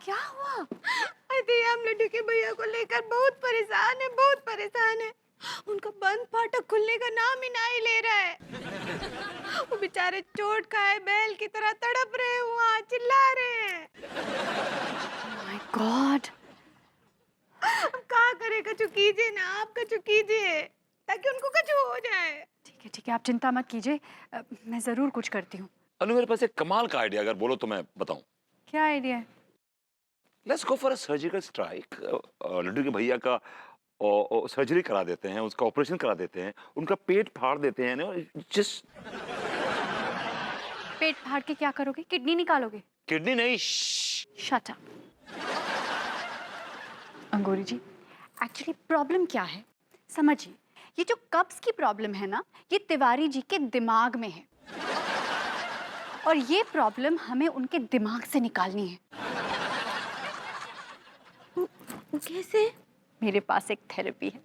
क्या हुआ? अरे हम लड्डू के भैया को लेकर बहुत परेशान है, बहुत परेशान है। उनका बंद फाटक खुलने का नाम ही नहीं ले रहा है। वो बेचारे चोट खाए बैल की तरह तड़प रहे हैं, वहाँ चिल्ला रहे हैं। My God. अब क्या करे, कछु कीजिए ना, आप कछु कीजिए ताकि उनको कछु हो जाए। ठीक है, आप चिंता मत कीजिए, मैं जरूर कुछ करती हूँ। अनु मेरे पास एक कमाल का आइडिया, अगर बोलो तो मैं बताऊं। क्या आइडिया है? Let's go for a surgical strike. लड्डू के भैया का सर्जरी करा देते हैं, उसका ऑपरेशन करा देते हैं, उनका पेट फाड़ देते हैं। जस्ट पेट फाड़ के क्या करोगे? किडनी निकालोगे? किडनी नहीं। Shut up. Angoori ji, actually problem क्या है समझिए। ये जो कब्ज की प्रॉब्लम है ना, ये तिवारी जी के दिमाग में है और ये प्रॉब्लम हमें उनके दिमाग से निकालनी है। कैसे? मेरे पास एक थेरेपी है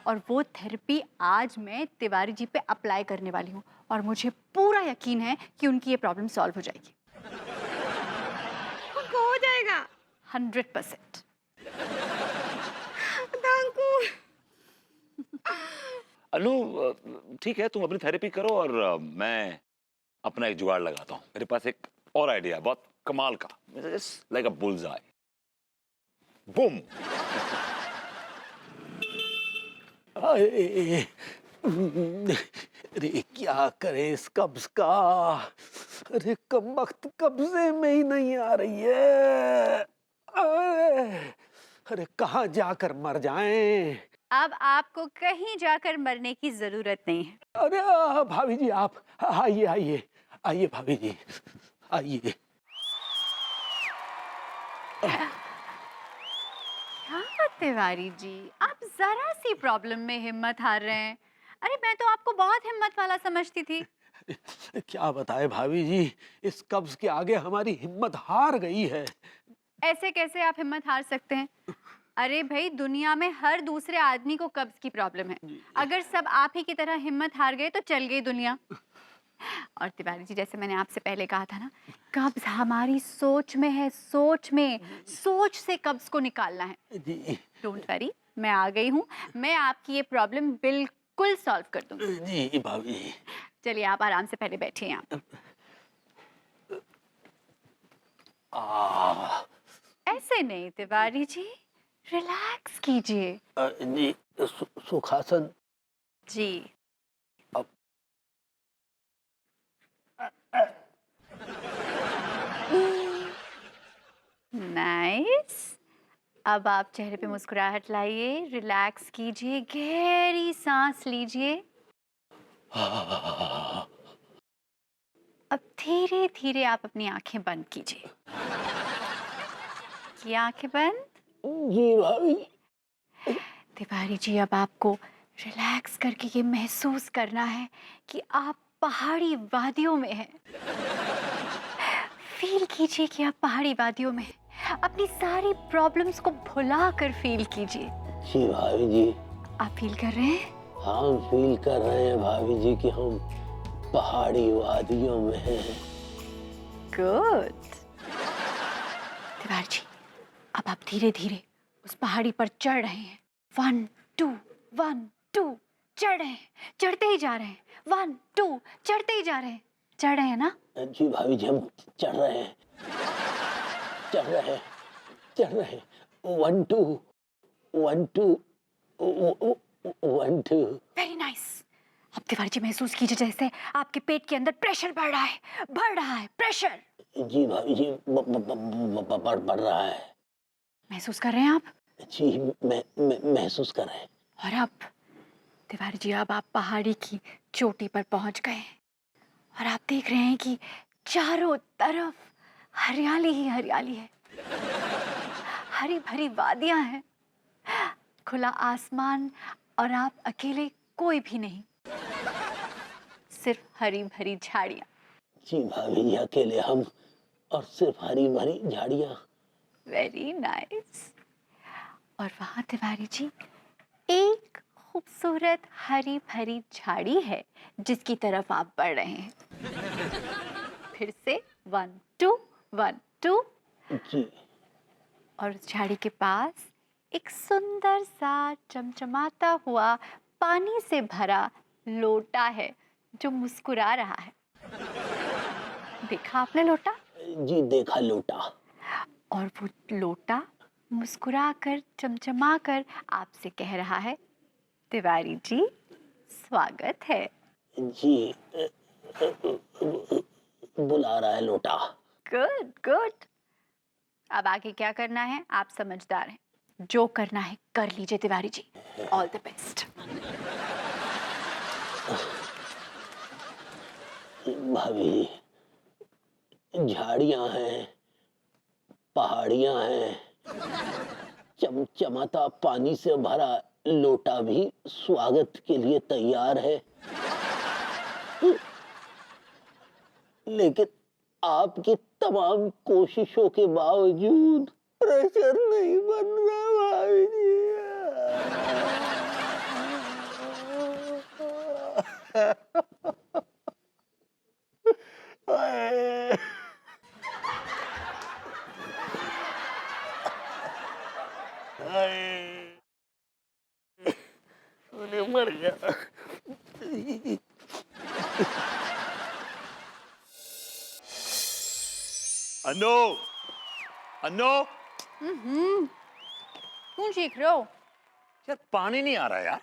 और वो थेरेपी आज मैं तिवारी जी पे अप्लाई करने वाली हूँ और मुझे पूरा यकीन है कि उनकी ये प्रॉब्लम सॉल्व हो जाएगी। उनको हो जाएगा 100%। Thank you. अनु ठीक है, तुम अपनी थेरेपी करो और मैं अपना एक जुगाड़ लगाता हूँ। मेरे पास एक और आइडिया है, बहुत कमाल का, लाइक अ बुलजाई। बूम। अरे क्या करे इस कब्ज का। अरे कमबख्त कब्जे में ही नहीं आ रही है। अरे कहाँ जाकर मर जाएं। अब आपको कहीं जाकर मरने की जरूरत नहीं है। अरे भाभी जी, आप आइए आइए आइए भाभी जी, आइए। क्या तिवारी जी, आप जरा सी प्रॉब्लम में हिम्मत हार रहे हैं। अरे मैं तो आपको बहुत हिम्मत वाला समझती थी। क्या बताए भाभी जी, इस कब्ज के आगे हमारी हिम्मत हार गई है। ऐसे कैसे आप हिम्मत हार सकते हैं? अरे भाई, दुनिया में हर दूसरे आदमी को कब्ज की प्रॉब्लम है। अगर सब आप ही की तरह हिम्मत हार गए तो चल गई दुनिया। और तिवारी जी, जैसे मैंने आपसे पहले कहा था ना, कब्ज हमारी सोच में है, सोच में। सोच से कब्ज को निकालना है। जी डोंट वरी, मैं आ गई हूँ। मैं आपकी ये प्रॉब्लम बिल्कुल सॉल्व कर दूंगी। जी भाभी जी। चलिए, आप आराम से पहले बैठिए यहाँ। ऐसे नहीं तिवारी जी, रिलैक्स कीजिए। जी सुखासन। जी अब नाइस। अब आप चेहरे पे मुस्कुराहट लाइए, रिलैक्स कीजिए, गहरी सांस लीजिए। अब धीरे धीरे आप अपनी आंखें बंद कीजिए। ये आंखें बंद। जी भाभी। तिवारी जी, अब आपको रिलैक्स करके ये महसूस करना है कि आप पहाड़ी वादियों में हैं। फील कीजिए कि आप पहाड़ी वादियों में हैं। अपनी सारी प्रॉब्लम्स को भुला कर फील कीजिए। जी भाभी जी। आप फील कर रहे हैं? हम फील कर रहे हैं भाभी जी कि हम पहाड़ी वादियों में हैं। गुड। तिवारी जी, अब आप धीरे धीरे उस पहाड़ी पर चढ़ रहे हैं। 1 2 1 2 चढ़ रहे हैं, चढ़ते ही जा रहे हैं। 1 2 चढ़ते ही जा रहे हैं। चढ़ रहे हैं ना? जी भाभी जी, हम चढ़ रहे हैं, चढ़ रहे हैं, चढ़ रहे हैं। 1 2 1 2 1 2। Very nice. अब तिवारी जी महसूस कीजिए जैसे आपके पेट के अंदर प्रेशर बढ़ रहा है, बढ़ रहा है प्रेशर। जी भाभी जी, बढ़ रहा है। महसूस कर रहे हैं आप? जी मैं महसूस कर रहे हैं। और अब तिवारी जी, अब आप पहाड़ी की चोटी पर पहुंच गए हैं और आप देख रहे हैं कि चारों तरफ हरियाली ही हरियाली है। हरी भरी वादियां हैं, खुला आसमान और आप अकेले, कोई भी नहीं, सिर्फ हरी भरी झाड़ियां। जी भाभी जी, अकेले हम और सिर्फ हरी भरी झाड़ियां। Very nice. और वहां तिवारी जी एक खूबसूरत हरी भरी झाड़ी है जिसकी तरफ आप बढ़ रहे हैं। फिर से 1 2 1 2 जी। और उस झाड़ी के पास एक सुंदर सा चमचमाता हुआ पानी से भरा लोटा है जो मुस्कुरा रहा है। देखा आपने लोटा? जी देखा लोटा। और वो लोटा मुस्कुरा कर चमचमा कर आपसे कह रहा है, तिवारी जी स्वागत है। जी बुला रहा है लोटा। Good good. अब आगे क्या करना है आप समझदार हैं, जो करना है कर लीजिए Tiwari ji. All the best. भाभी, झाड़ियां हैं, पहाड़ियां हैं, चमचमाता पानी से भरा लोटा भी स्वागत के लिए तैयार है। लेकिन आपकी तमाम कोशिशों के बावजूद प्रेशर नहीं बन रहा भाभी जी। मैं मर गया। अनु, अनु, क्यों चीख रहे हो? यार पानी नहीं आ रहा यार।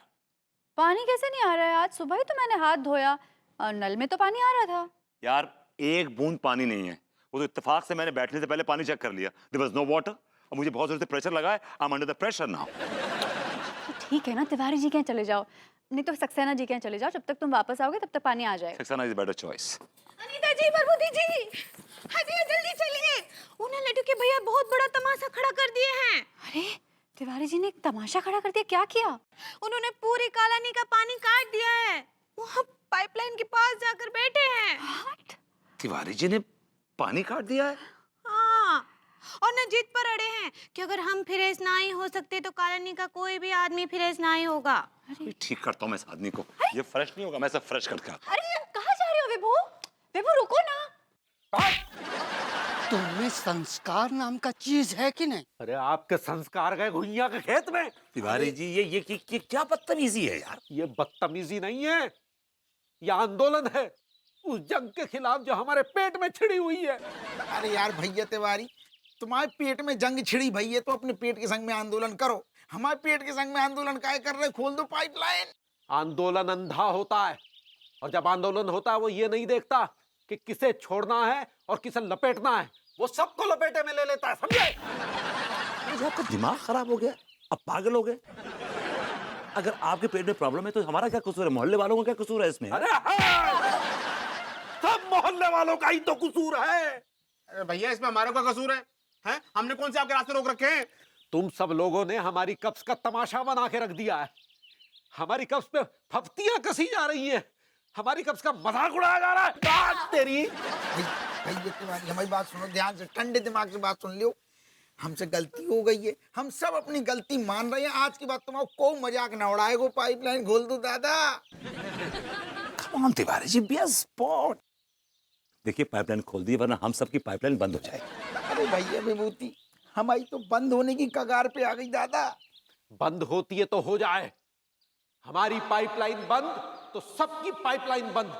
पानी कैसे नहीं आ रहा है? आज सुबह ही तो मैंने हाथ धोया और नल में तो पानी आ रहा था। यार एक बूंद पानी नहीं है। वो तो इत्तेफाक से मैंने बैठने से पहले पानी चेक कर लिया। देयर वाज नो वाटर और मुझे बहुत जोर से प्रेशर लगा है। I am under the pressure now. तो ठीक है ना, तिवारी जी के यहाँ चले जाओ, नहीं तो सक्सेना जी के यहाँ चले जाओ। जब तक तुम वापस आओगे तब तक पानी आ जाएगा। Saxena is better choice. Anita ji, Prabhuti ji, हटिए जल्दी चलिए। उन्हें लड्डू के भैया बहुत बड़ा तमाशा खड़ा कर दिए हैं। अरे तिवारी जी ने एक तमाशा खड़ा कर दिया, क्या किया? उन्होंने पूरी कालानी का पानी काट दिया है। वहाँ पाइपलाइन के पास जाकर बैठे हैं। What? तिवारी जी ने पानी काट दिया है। हाँ, और न जिद पर अड़े हैं कि अगर हम फ्रेश ना ही हो सकते तो कॉलोनी का कोई भी आदमी फ्रेश ना ही होगा। अभी ठीक करता हूँ मैं इस आदमी को। ये फ्रेश नहीं होगा, मैं सब फ्रेश करके आता हूँ। अरे कहाँ जा रहे हो विभू? विभू रुको ना। तुम्हें संस्कार नाम का चीज है कि नहीं? अरे आपके संस्कार गए घुइयां के खेत में। तिवारी जी ये क्या बदतमीजी है यार। ये बदतमीजी नहीं है, ये आंदोलन है उस जंग के खिलाफ जो हमारे पेट में छिड़ी हुई है। अरे यार भैया तिवारी, तुम्हारे पेट में जंग छिड़ी भैया तो अपने पेट के संग में आंदोलन करो। हमारे पेट के संग में आंदोलन काहे कर रहे? खोल दो पाइपलाइन। आंदोलन अंधा होता है और जब आंदोलन होता है वो ये नहीं देखता कि किसे छोड़ना है और किसे लपेटना है, वो सबको लपेटे में ले लेता है, समझे? आपका दिमाग खराब हो गया, अब पागल हो गए। अगर आपके पेट में प्रॉब्लम है तो हमारा क्या कसूर है? मोहल्ले वालों का क्या कसूर है इसमें? अरे हाँ! सब मोहल्ले वालों का ही तो कसूर है। अरे भैया इसमें हमारा क्या कसूर है? हैं? हमने कौन से आपके रास्ते रोक रखे हैं? तुम सब लोगों ने हमारी कब्ज का तमाशा बना के रख दिया है। हमारी कब्ज पे फफ्तियां कसी जा रही हैं, हमारी कब्ज का मजाक उड़ाया जा रहा है। आज तेरी भैया तिवारी हमारी बात सुनो ध्यान से, ठंडे दिमाग से बात सुन लियो। हमसे गलती हो गई है, हम सब अपनी गलती मान रहे हैं। आज की बात तुम्हारा कोई मजाक ना उड़ाएगो। पाइपलाइन खोल दो दादा। Come on Tiwari ji, be a sport. देखिए पाइपलाइन खोल दी वरना हम सबकी पाइपलाइन बंद हो जाएगी। अरे भैया विभूति, हमारी तो बंद होने की कगार पे आ गई दादा। बंद होती है तो हो जाए, हमारी पाइपलाइन बंद तो सबकी पाइपलाइन बंद।